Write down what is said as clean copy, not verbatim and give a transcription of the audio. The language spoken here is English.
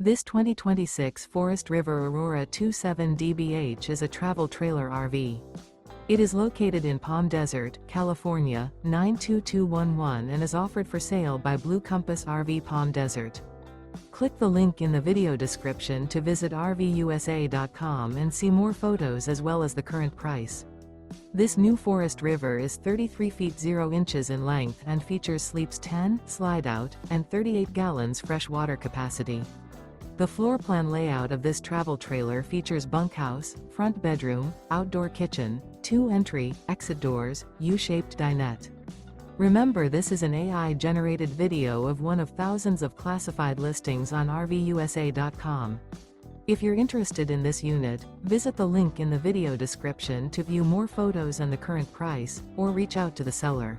This 2026 Forest River Aurora 27 DBH is a travel trailer RV. It is located in Palm Desert, California, 92211 and is offered for sale by Blue Compass RV Palm Desert. Click the link in the video description to visit RVUSA.com and see more photos as well as the current price. This new Forest River is 33 feet 0 inches in length and features sleeps 10, slide-out, and 38 gallons fresh water capacity. The floor plan layout of this travel trailer features bunkhouse, front bedroom, outdoor kitchen, 2 entry, exit doors, U-shaped dinette. Remember, this is an AI-generated video of one of thousands of classified listings on RVUSA.com. If you're interested in this unit, visit the link in the video description to view more photos and the current price, or reach out to the seller.